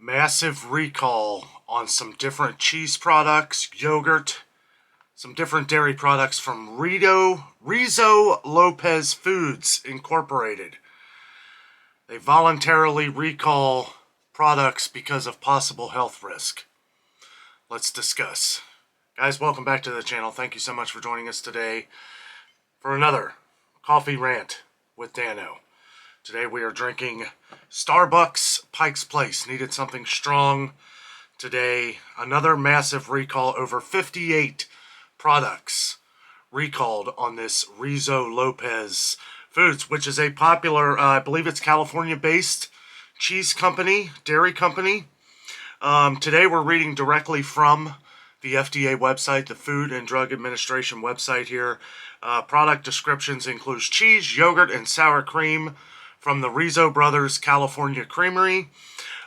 Massive recall on some different cheese products, yogurt, some different dairy products from Rizo Lopez Foods Incorporated. They voluntarily recall products because of possible health risk. Let's discuss. Guys, welcome back to the channel. Thank you so much for joining us today for another coffee rant with Dano. Today we are drinking Starbucks Pike's Place. Needed something strong today. Another massive recall. Over 58 products recalled on this Rizo Lopez Foods, which is a popular, I believe it's California-based cheese company, dairy company. Today we're reading directly from the FDA website, the Food and Drug Administration website here. Product descriptions includes cheese, yogurt, and sour cream from the Rizo Brothers California Creamery.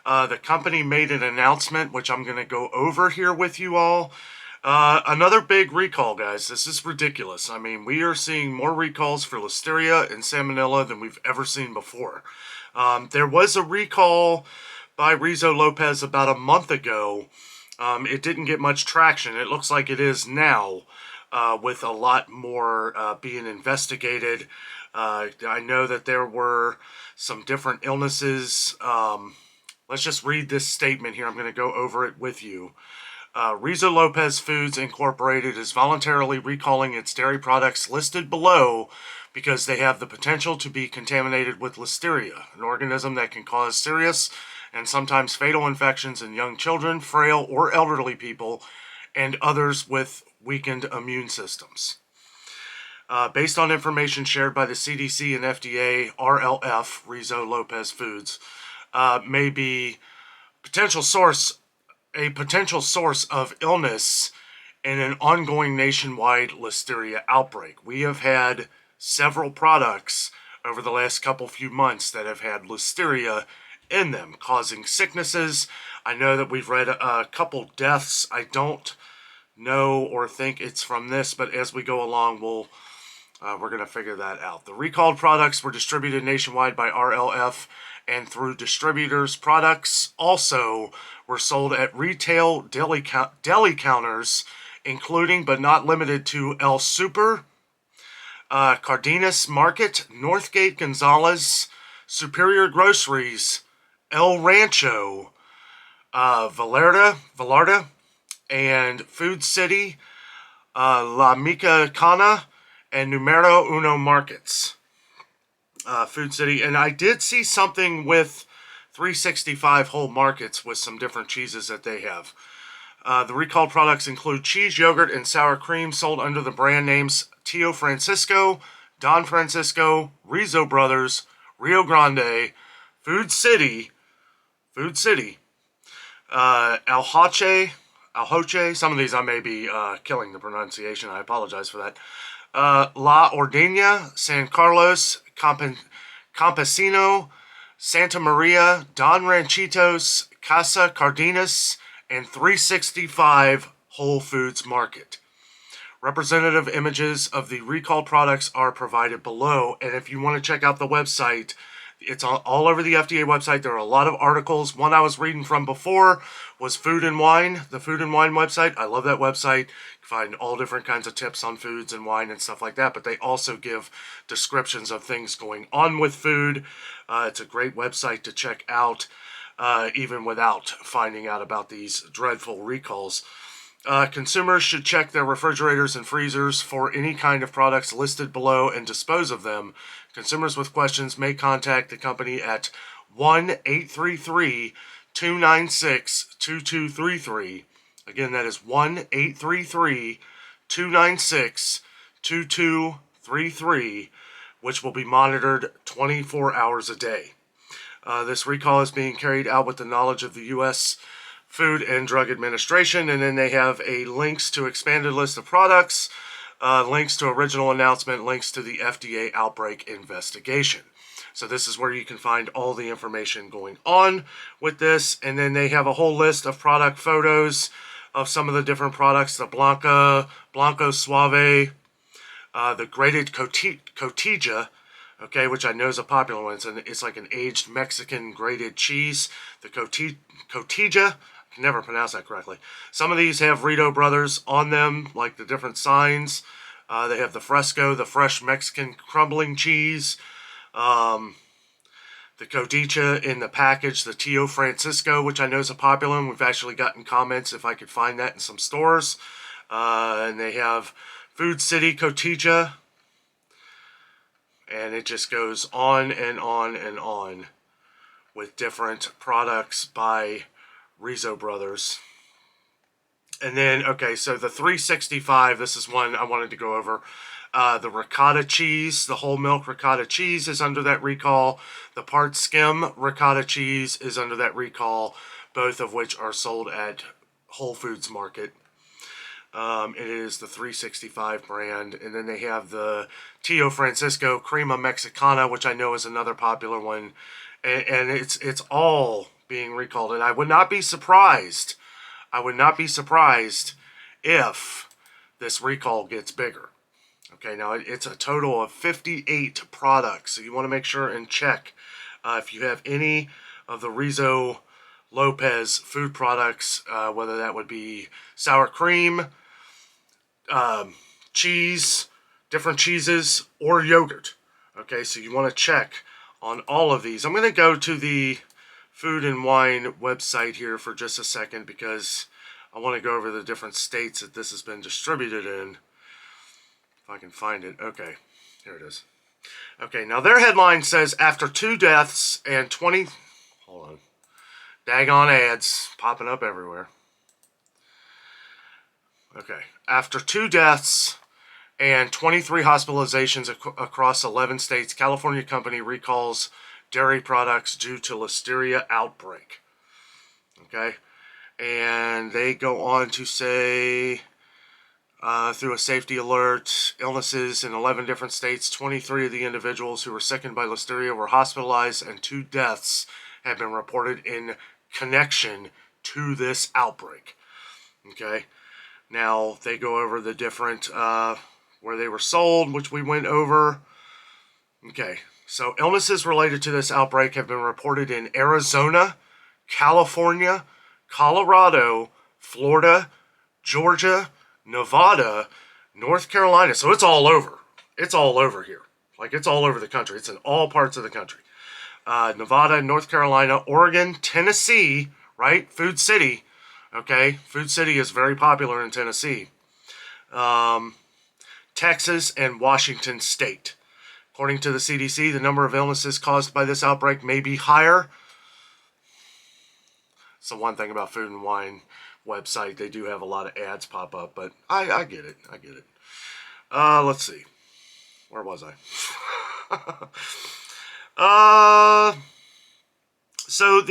The company made an announcement, which I'm going to go over here with you all. Another big recall, guys. This is ridiculous. I mean, we are seeing more recalls for Listeria and Salmonella than we've ever seen before. There was a recall by Rizo Lopez about a month ago. It didn't get much traction. It looks like it is now, with a lot more being investigated. I know that there were some different illnesses. Let's just read this statement here. I'm going to go over it with you. Rizo Lopez Foods Incorporated is voluntarily recalling its dairy products listed below because they have the potential to be contaminated with Listeria, an organism that can cause serious and sometimes fatal infections in young children, frail or elderly people, and others with weakened immune systems. Based on information shared by the CDC and FDA, RLF, Rizo Lopez Foods, may be a potential source of illness in an ongoing nationwide Listeria outbreak. We have had several products over the last few months that have had Listeria in them, causing sicknesses. I know that we've read a couple deaths. I don't know or think it's from this, but as we go along, we're going to figure that out. The recalled products were distributed nationwide by RLF and through distributors. Products also were sold at retail deli counters, including but not limited to El Super, Cardenas Market, Northgate Gonzalez, Superior Groceries, El Rancho, Vallarta, and Food City, La Mexicana, and Numero Uno Markets. Food City. And I did see something with 365 Whole Markets with some different cheeses that they have. The recalled products include cheese, yogurt, and sour cream sold under the brand names Tio Francisco, Don Francisco, Rizo Brothers, Rio Grande, Food City, Alhoche. Some of these I may be killing the pronunciation. I apologize for that. La Ordeña, San Carlos, Campesino, Santa Maria, Don Ranchitos, Casa Cardenas, and 365 Whole Foods Market. Representative images of the recalled products are provided below, and if you want to check out the website, it's all over the FDA website. There are a lot of articles. One I was reading from before was Food and Wine, the Food and Wine website. I love that website. You find all different kinds of tips on foods and wine and stuff like that, but they also give descriptions of things going on with food. It's a great website to check out, even without finding out about these dreadful recalls. Consumers should check their refrigerators and freezers for any kind of products listed below and dispose of them. Consumers with questions may contact the company at 1-833-296-2233. Again, that is 1-833-296-2233, which will be monitored 24 hours a day. This recall is being carried out with the knowledge of the U.S. Food and Drug Administration, and then they have links to expanded list of products, links to original announcement, links to the FDA outbreak investigation. So this is where you can find all the information going on with this, and then they have a whole list of product photos of some of the different products, the Blanco Suave, the grated cotija, okay, which I know is a popular one. It's like an aged Mexican grated cheese. The cotija, I can never pronounce that correctly. Some of these have Rizo Brothers on them, like the different signs. They have the Fresco, the fresh Mexican crumbling cheese. The Codicha in the package, the Tio Francisco, which I know is a popular one. We've actually gotten comments if I could find that in some stores. And they have Food City Cotija. And it just goes on and on and on with different products by Rizo Brothers. And then, okay, so the 365, this is one I wanted to go over. The ricotta cheese, the whole milk ricotta cheese is under that recall. The part skim ricotta cheese is under that recall, both of which are sold at Whole Foods Market. It is the 365 brand. And then they have the Tio Francisco Crema Mexicana, which I know is another popular one. And it's all being recalled. And I would not be surprised if this recall gets bigger. Okay, now it's a total of 58 products. So you want to make sure and check if you have any of the Rizo Lopez food products, whether that would be sour cream, cheese, different cheeses, or yogurt. Okay, so you want to check on all of these. I'm going to go to the Food and Wine website here for just a second because I want to go over the different states that this has been distributed in. If I can find it. Okay, here it is. Okay, now their headline says, after 2 deaths and 20... Hold on. Daggone ads popping up everywhere. Okay, after 2 deaths and 23 hospitalizations across 11 states, California company recalls dairy products due to listeria outbreak. Okay, and they go on to say... through a safety alert, illnesses in 11 different states, 23 of the individuals who were sickened by listeria were hospitalized, and 2 deaths have been reported in connection to this outbreak. Okay, now they go over the different, where they were sold, which we went over. Okay, so illnesses related to this outbreak have been reported in Arizona, California, Colorado, Florida, Georgia, Nevada, North Carolina. So it's all over. It's all over here. Like, it's all over the country. It's in all parts of the country. Nevada, North Carolina, Oregon, Tennessee, right? Food City. Okay? Food City is very popular in Tennessee. Texas and Washington State. According to the CDC, the number of illnesses caused by this outbreak may be higher. So one thing about Food and Wine website, they do have a lot of ads pop up, but I get it. I get it. Let's see. Where was I? So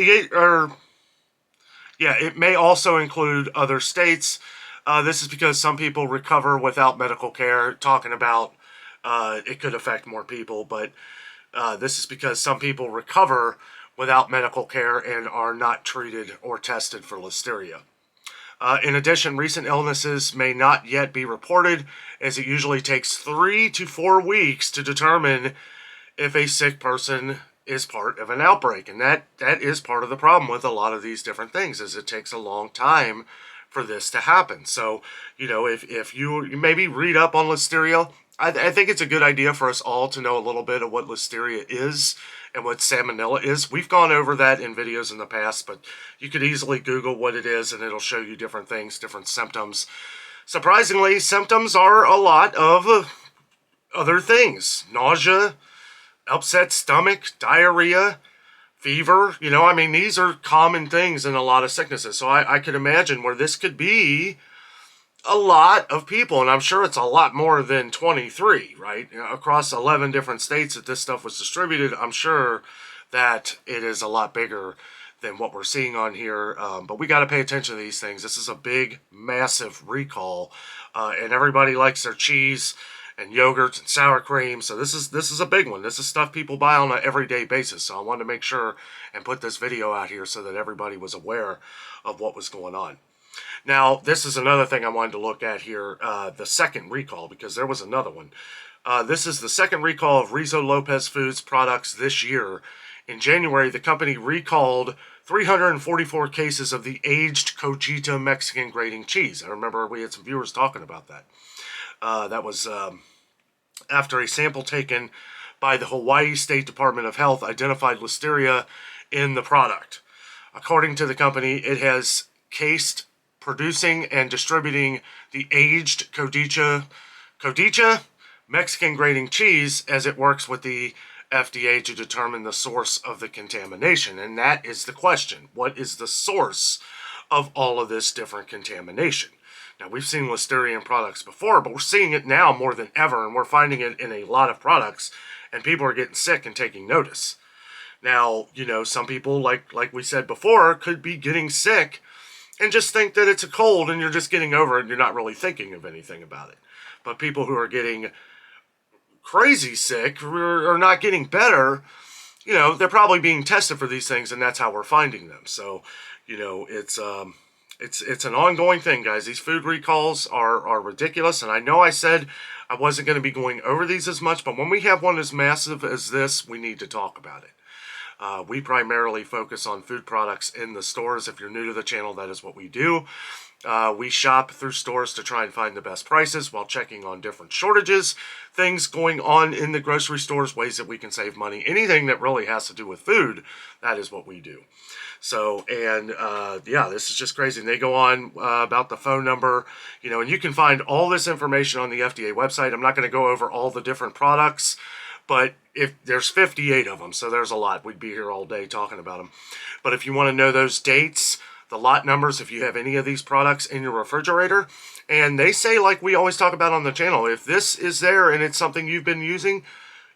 it may also include other states. This is because some people recover without medical care. Talking about it could affect more people, but this is because some people recover without medical care and are not treated or tested for listeria. In addition, recent illnesses may not yet be reported, as it usually takes 3 to 4 weeks to determine if a sick person is part of an outbreak. And that is part of the problem with a lot of these different things, is it takes a long time for this to happen. So, if you maybe read up on listeria, I think it's a good idea for us all to know a little bit of what listeria is and what salmonella is. We've gone over that in videos in the past, but you could easily Google what it is and it'll show you different things, different symptoms. Surprisingly, symptoms are a lot of other things. Nausea, upset stomach, diarrhea, fever. These are common things in a lot of sicknesses. So I could imagine where this could be a lot of people, and I'm sure it's a lot more than 23, right? Across 11 different states that this stuff was distributed, I'm sure that it is a lot bigger than what we're seeing on here. But we got to pay attention to these things. This is a big, massive recall, and everybody likes their cheese and yogurt and sour cream. So this is a big one. This is stuff people buy on an everyday basis. So I wanted to make sure and put this video out here so that everybody was aware of what was going on. Now, this is another thing I wanted to look at here, the second recall, because there was another one. This is the second recall of Rizo Lopez Foods products this year. In January, the company recalled 344 cases of the aged Cojita Mexican grating cheese. I remember we had some viewers talking about that. That was after a sample taken by the Hawaii State Department of Health identified listeria in the product. According to the company, it has cased producing and distributing the aged Codicha Mexican grating cheese as it works with the FDA to determine the source of the contamination. And that is the question. What is the source of all of this different contamination? Now, we've seen listeria in products before, but we're seeing it now more than ever, and we're finding it in a lot of products, and people are getting sick and taking notice. Now, some people, like we said before, could be getting sick and just think that it's a cold and you're just getting over it and you're not really thinking of anything about it. But people who are getting crazy sick or not getting better, they're probably being tested for these things, and that's how we're finding them. So, it's an ongoing thing, guys. These food recalls are ridiculous, and I know I said I wasn't going to be going over these as much, but when we have one as massive as this, we need to talk about it. We primarily focus on food products in the stores. If you're new to the channel, that is what we do. We shop through stores to try and find the best prices while checking on different shortages, things going on in the grocery stores, ways that we can save money. Anything that really has to do with food, that is what we do. So, this is just crazy. And they go on about the phone number, and you can find all this information on the FDA website. I'm not going to go over all the different products, but if there's 58 of them, so there's a lot. We'd be here all day talking about them. But if you want to know those dates, the lot numbers, if you have any of these products in your refrigerator, and they say, like we always talk about on the channel, if this is there and it's something you've been using,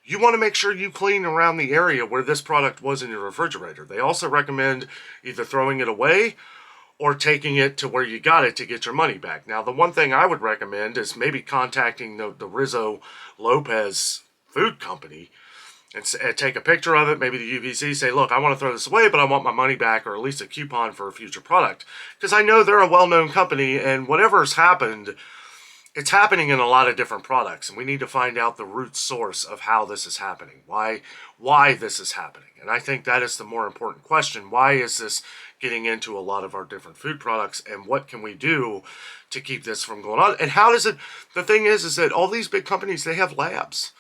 you want to make sure you clean around the area where this product was in your refrigerator. They also recommend either throwing it away or taking it to where you got it to get your money back. Now, the one thing I would recommend is maybe contacting the Rizo Lopez food company and take a picture of it, maybe the UPC, say, look, I want to throw this away, but I want my money back, or at least a coupon for a future product. Because I know they're a well-known company, and whatever's happened, it's happening in a lot of different products, and we need to find out the root source of how this is happening, why this is happening. And I think that is the more important question. Why is this getting into a lot of our different food products, and what can we do to keep this from going on? And how does it, the thing is that all these big companies, they have labs.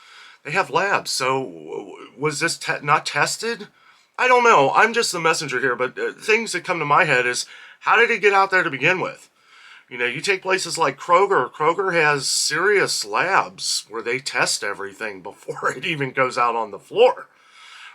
They have labs. So was this not tested? I don't know. I'm just the messenger here, but things that come to my head is, how did it get out there to begin with? You take places like Kroger. Kroger has serious labs where they test everything before it even goes out on the floor,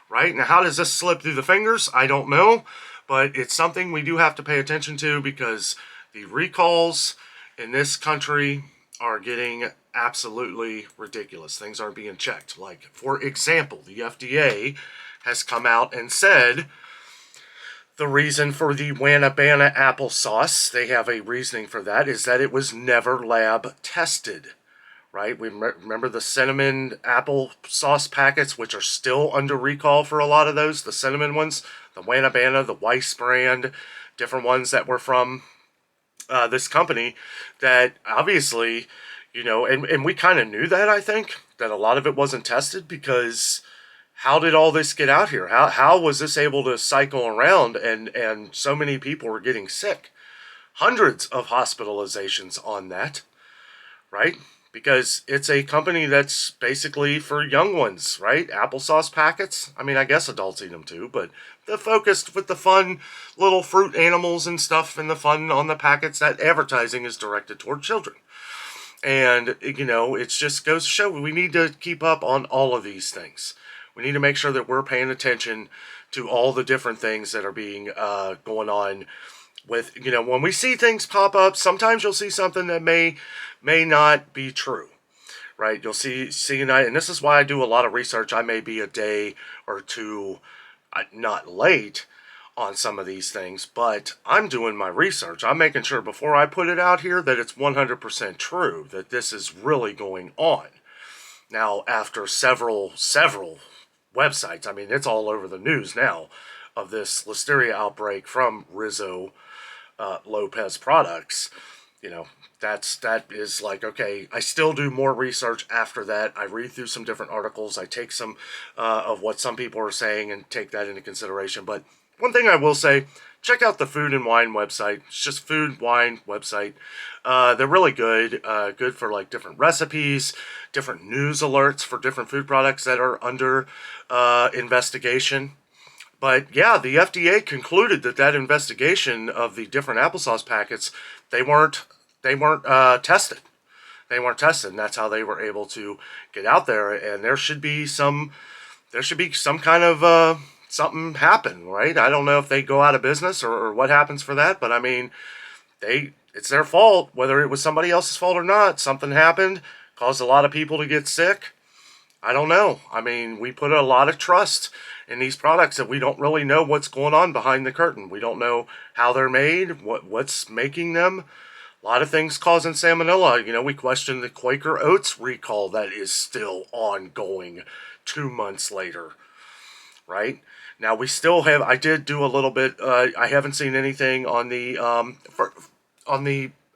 right? Now, how does this slip through the fingers? I don't know, but it's something we do have to pay attention to, because the recalls in this country are getting absolutely ridiculous. Things aren't being checked. Like, for example, the FDA has come out and said the reason for the Wanna-Banna applesauce, they have a reasoning for that, is that it was never lab tested, right? We remember the cinnamon applesauce packets, which are still under recall for a lot of those, the cinnamon ones, the Wanna-Banna, the Weiss brand, different ones that were from this company that obviously, and we kind of knew that, I think, that a lot of it wasn't tested, because how did all this get out here? How was this able to cycle around and so many people were getting sick? Hundreds of hospitalizations on that, right? Because it's a company that's basically for young ones, right? Applesauce packets. I mean, I guess adults eat them too, but they're focused with the fun little fruit animals and stuff and the fun on the packets. That advertising is directed toward children. And, it just goes to show we need to keep up on all of these things. We need to make sure that we're paying attention to all the different things that are being going on with, when we see things pop up, sometimes you'll see something that may not be true, right? You'll see and this is why I do a lot of research. I may be a day or two not late on some of these things, but I'm doing my research. I'm making sure before I put it out here that it's 100% true, that this is really going on. Now, after several websites, I mean, it's all over the news now, of this listeria outbreak from Rizo Lopez products. you know, that is like, okay, I still do more research after that. I read through some different articles. I take some of what some people are saying and take that into consideration. But one thing I will say, check out the Food and Wine website. It's just Food Wine website. They're really good. Good for like different recipes, different news alerts for different food products that are under investigation. But yeah, the FDA concluded that that investigation of the different applesauce packets, they weren't tested. They weren't tested, and that's how they were able to get out there. And there should be some kind of something happen, right? I don't know if they go out of business or what happens for that, but I mean, it's their fault, whether it was somebody else's fault or not. Something happened, caused a lot of people to get sick. I don't know. I mean, we put a lot of trust in these products that we don't really know what's going on behind the curtain. We don't know how they're made, what's making them. A lot of things causing salmonella. You know, we question the Quaker Oats recall that is still ongoing 2 months later, right? Now we still have. I did do a little bit. I haven't seen anything on the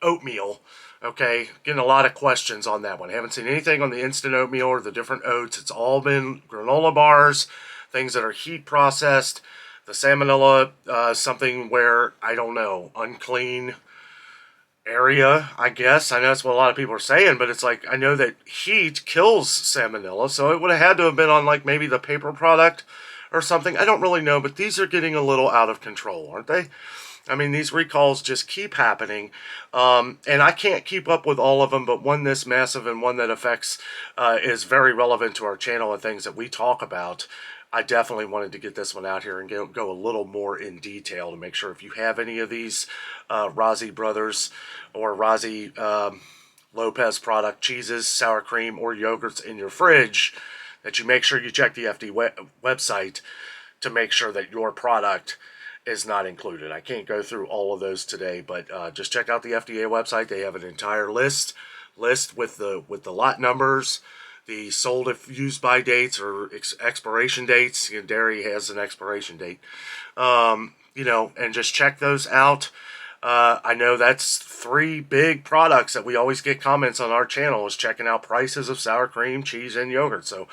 oatmeal. Okay, getting a lot of questions on that one. I haven't seen anything on the instant oatmeal or the different oats. It's all been granola bars, things that are heat processed. The salmonella, something where I don't know, unclean area, I guess. I know that's what a lot of people are saying, but it's like I know that heat kills salmonella, so it would have had to have been on like maybe the paper product or something. I don't really know, but these are getting a little out of control, aren't they? I mean, these recalls just keep happening, and I can't keep up with all of them, but one this massive and one that affects is very relevant to our channel and things that we talk about. I definitely wanted to get this one out here and go a little more in detail to make sure if you have any of these Razi Brothers or Razi Lopez product cheeses, sour cream, or yogurts in your fridge, that you make sure you check the FDA website to make sure that your product is not included. I can't go through all of those today, but just check out the FDA website. They have an entire list with the lot numbers, the sold if used by dates or expiration dates. You know, dairy has an expiration date, you know, and just check those out. I know that's 3 big products that we always get comments on our channel is checking out prices of sour cream, cheese, and yogurt. So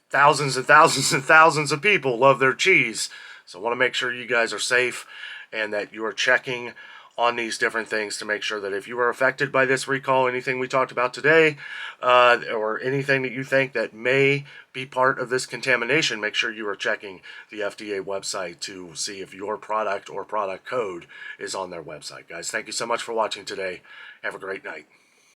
thousands and thousands and thousands of people love their cheese. So I want to make sure you guys are safe and that you are checking on these different things to make sure that if you are affected by this recall, anything we talked about today, or anything that you think that may be part of this contamination, make sure you are checking the FDA website to see if your product or product code is on their website. Guys, thank you so much for watching today. Have a great night.